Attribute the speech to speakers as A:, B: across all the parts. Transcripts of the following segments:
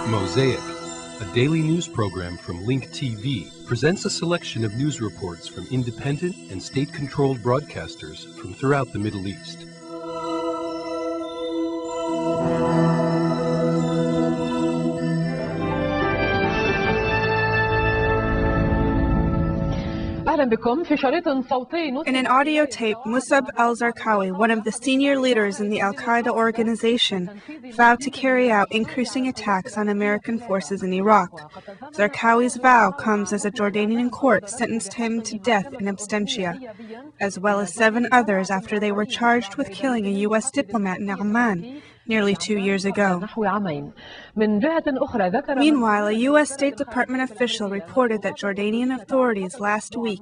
A: Mosaic, a daily news program from Link TV, presents a selection of news reports from independent and state-controlled broadcasters from throughout the Middle East.
B: In an audio tape, Musab al-Zarqawi, one of the senior leaders in the Al-Qaeda organization, vowed to carry out increasing attacks on American forces in Iraq. Zarqawi's vow comes as a Jordanian court sentenced him to death in absentia, as well as 7 others after they were charged with killing a U.S. diplomat in Amman nearly 2 years ago. Meanwhile, a U.S. State Department official reported that Jordanian authorities last week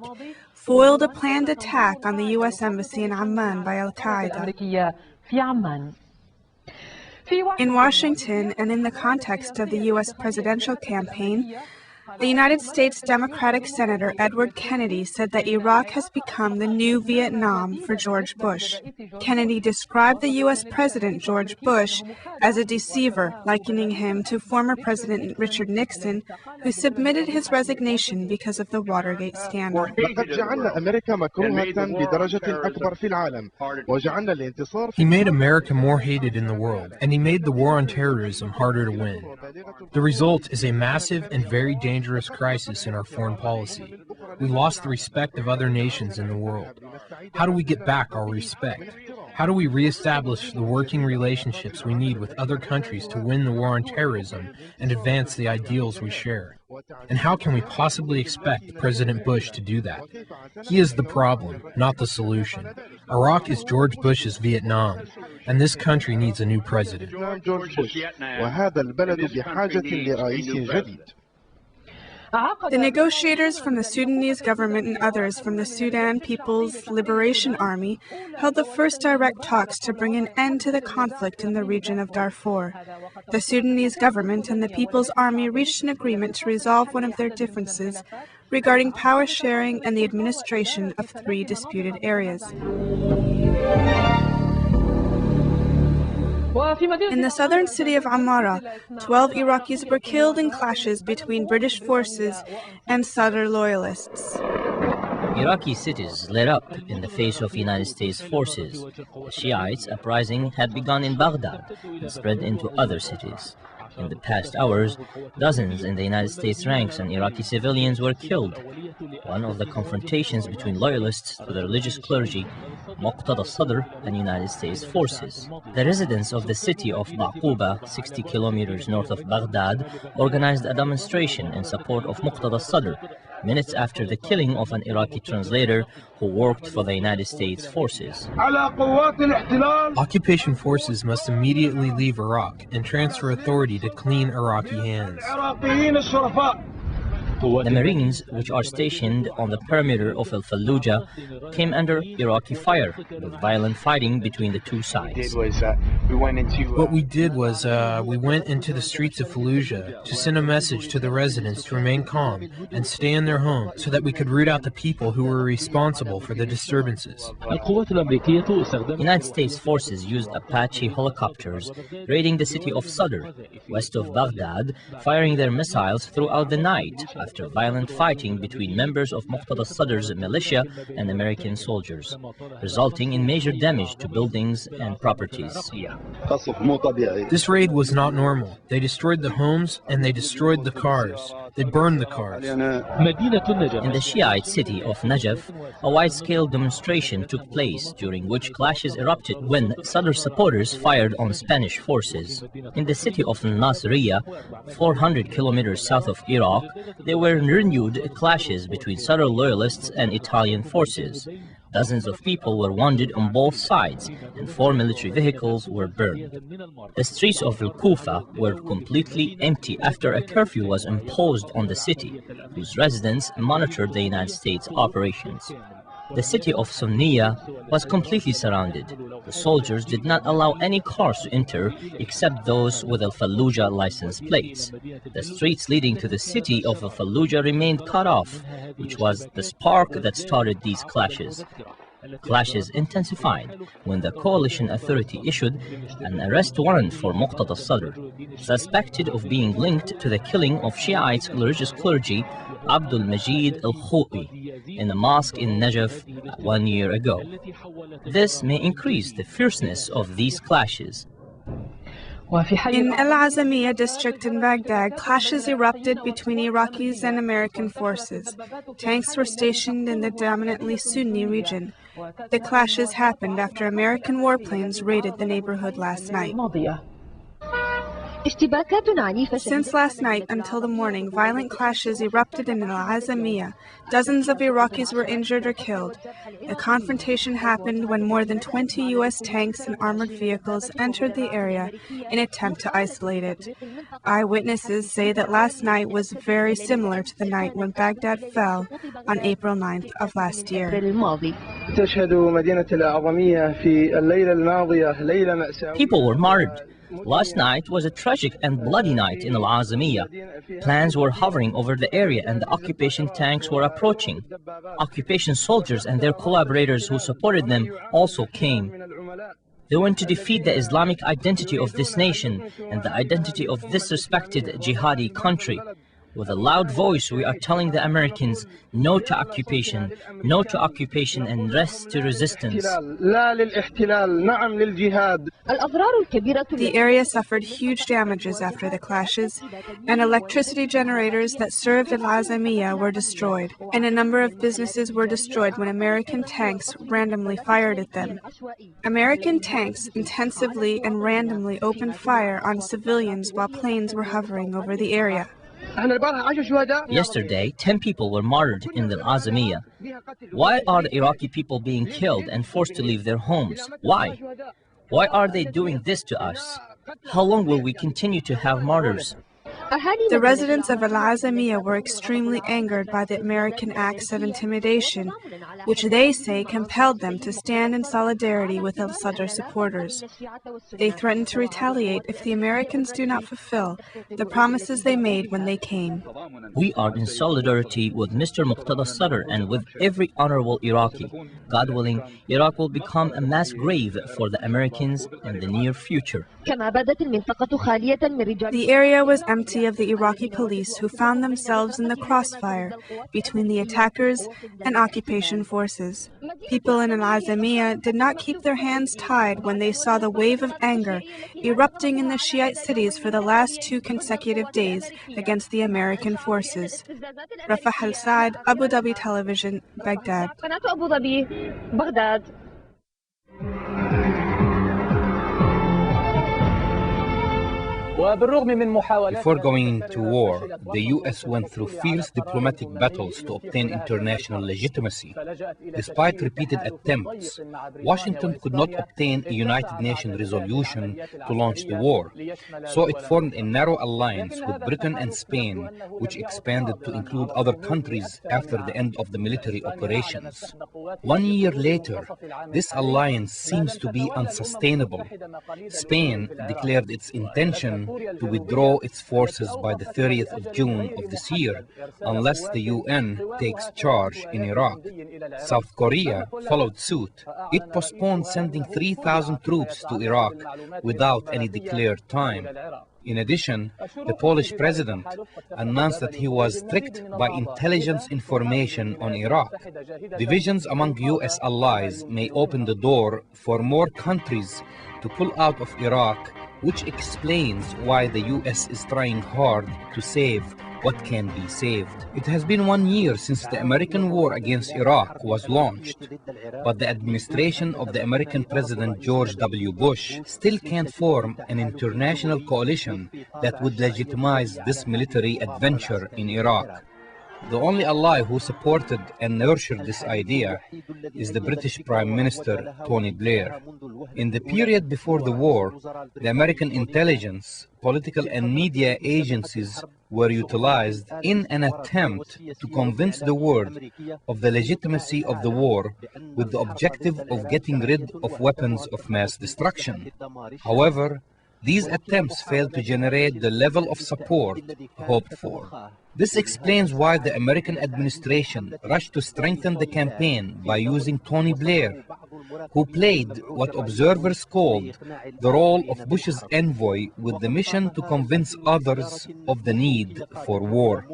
B: foiled a planned attack on the U.S. Embassy in Amman by Al-Qaeda. In Washington, and in the context of the U.S. presidential campaign, the United States Democratic Senator Edward Kennedy said that Iraq has become the new Vietnam for George Bush. Kennedy described the U.S. President George Bush as a deceiver, likening him to former President Richard Nixon, who submitted his resignation because of the Watergate scandal.
C: He made America more hated in the world, and he made the war on terrorism harder to win. The result is a massive and very dangerous crisis in our foreign policy. We lost the respect of other nations in the world. How do we get back our respect? How do we reestablish the working relationships we need with other countries to win the war on terrorism and advance the ideals we share? And how can we possibly expect President Bush to do that? He is the problem, not the solution. Iraq is George Bush's Vietnam, and this country needs a new president.
B: The negotiators from the Sudanese government and others from the Sudan People's Liberation Army held the first direct talks to bring an end to the conflict in the region of Darfur. The Sudanese government and the People's Army reached an agreement to resolve one of their differences regarding power sharing and the administration of 3 disputed areas. In the southern city of Ammara, 12 Iraqis were killed in clashes between British forces and Sadr loyalists.
D: Iraqi cities lit up in the face of United States forces. The Shiites' uprising had begun in Baghdad and spread into other cities. In the past hours, dozens in the United States ranks and Iraqi civilians were killed. One of the confrontations between loyalists to the religious clergy, Support of Al Sadr, and United States forces. The residents of the city of Ba'quba, 60 kilometers north of Baghdad, organized a demonstration in support of Support of Al Sadr, minutes after the killing of an Iraqi translator who worked for the United States forces.
C: Occupation forces must immediately leave Iraq and transfer authority to clean Iraqi hands.
D: The Marines, which are stationed on the perimeter of Al-Fallujah, came under Iraqi fire, with violent fighting between the two sides.
C: What we did was we went into the streets of Fallujah to send a message to the residents to remain calm and stay in their homes so that we could root out the people who were responsible for the disturbances.
D: United States forces used Apache helicopters raiding the city of Sadr, west of Baghdad, firing their missiles throughout the night after violent fighting between members of Support of Al Sadr's militia and American soldiers, resulting in major damage to buildings and properties.
C: This raid was not normal. They destroyed the homes and they destroyed the cars. They burned the cars.
D: In the Shiite city of Najaf, a wide-scale demonstration took place during which clashes erupted when Sadr supporters fired on Spanish forces. In the city of Nasiriyah, 400 kilometers south of Iraq, there were renewed clashes between Sadr loyalists and Italian forces. Dozens of people were wounded on both sides, and 4 military vehicles were burned. The streets of Al-Kufa were completely empty after a curfew was imposed on the city, whose residents monitored the United States operations. The city of Sunniyah was completely surrounded. The soldiers did not allow any cars to enter except those with Al-Fallujah license plates. The streets leading to the city of Al-Fallujah remained cut off, which was the spark that started these clashes. Clashes intensified when the coalition authority issued an arrest warrant for Muqtada Al Sadr, suspected of being linked to the killing of Shiite religious clergy Abdul Majid Al-Khou'i in a mosque in Najaf 1 year ago. This may increase the fierceness of these clashes.
B: In Al Azimyah district in Baghdad, clashes erupted between Iraqis and American forces. Tanks were stationed in the dominantly Sunni region. The clashes happened after American warplanes raided the neighborhood last night. Since last night until the morning, violent clashes erupted in Al Azimyah. Dozens of Iraqis were injured or killed. The confrontation happened when more than 20 U.S. tanks and armored vehicles entered the area in an attempt to isolate it. Eyewitnesses say that last night was very similar to the night when Baghdad fell on April 9th of last year.
D: People were martyred. Last night was a tragic and bloody night in Al Azimyah. Planes were hovering over the area and the occupation tanks were approaching. Occupation soldiers and their collaborators who supported them also came. They want to defeat the Islamic identity of this nation and the identity of this respected jihadi country. With a loud voice, we are telling the Americans no to occupation and yes to resistance.
B: The area suffered huge damages after the clashes, and electricity generators that served Al Azimyah were destroyed, and a number of businesses were destroyed when American tanks randomly fired at them. American tanks intensively and randomly opened fire on civilians while planes were hovering over the area.
D: Yesterday, 10 people were martyred in the Azimyah. Why are the Iraqi people being killed and forced to leave their homes? Why? Why are they doing this to us? How long will we continue to have martyrs?
B: The residents of Al Azimyah were extremely angered by the American acts of intimidation, which they say compelled them to stand in solidarity with Al Sadr supporters. They threatened to retaliate if the Americans do not fulfill the promises they made when they came.
D: We are in solidarity with Mr. Muqtada Al Sadr and with every honorable Iraqi. God willing, Iraq will become a mass grave for the Americans in the near future.
B: The area was empty of the Iraqi police, who found themselves in the crossfire between the attackers and occupation forces. People in Al Azimyah did not keep their hands tied when they saw the wave of anger erupting in the Shiite cities for the last 2 consecutive days against the American forces. Rafah Al-Saad, Abu Dhabi Television, Baghdad.
E: Before going into war, the U.S. went through fierce diplomatic battles to obtain international legitimacy. Despite repeated attempts, Washington could not obtain a United Nations resolution to launch the war, so it formed a narrow alliance with Britain and Spain, which expanded to include other countries after the end of the military operations. 1 year later, this alliance seems to be unsustainable. Spain declared its intention to withdraw its forces by the 30th of June of this year, unless the UN takes charge in Iraq. South Korea followed suit. It postponed sending 3,000 troops to Iraq without any declared time. In addition, the Polish president announced that he was tricked by intelligence information on Iraq. Divisions among U.S. allies may open the door for more countries to pull out of Iraq, which explains why the U.S. is trying hard to save what can be saved. It has been 1 year since the American war against Iraq was launched, but the administration of the American President George W. Bush still can't form an international coalition that would legitimize this military adventure in Iraq. The only ally who supported and nurtured this idea is the British Prime Minister, Tony Blair. In the period before the war, the American intelligence, political and media agencies were utilized in an attempt to convince the world of the legitimacy of the war with the objective of getting rid of weapons of mass destruction. However, These attempts failed to generate the level of support hoped for. This explains why the American administration rushed to strengthen the campaign by using Tony Blair, who played what observers called the role of Bush's envoy with the mission to convince others of the need for war.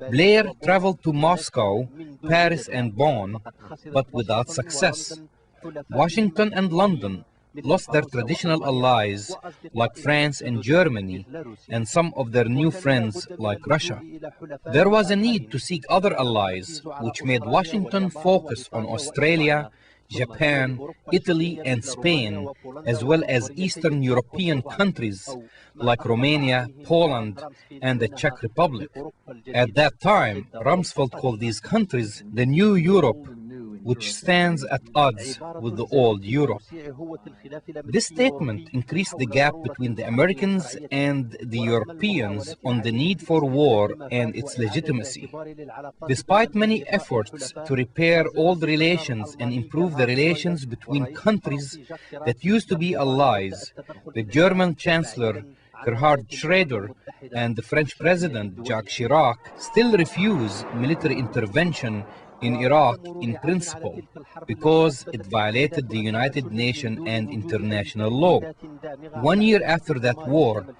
E: Blair traveled to Moscow, Paris, and Bonn, but without success. Washington and London lost their traditional allies like France and Germany, and some of their new friends like Russia. There was a need to seek other allies, which made Washington focus on Australia, Japan, Italy, and Spain, as well as Eastern European countries like Romania, Poland, and the Czech Republic. At that time, Rumsfeld called these countries the New Europe, which stands at odds with the old Europe. This statement increased the gap between the Americans and the Europeans on the need for war and its legitimacy. Despite many efforts to repair old relations and improve the relations between countries that used to be allies, the German Chancellor Gerhard Schroeder and the French President Jacques Chirac still refuse military intervention in Iraq in principle because it violated the United Nations and international law. 1 year after that war,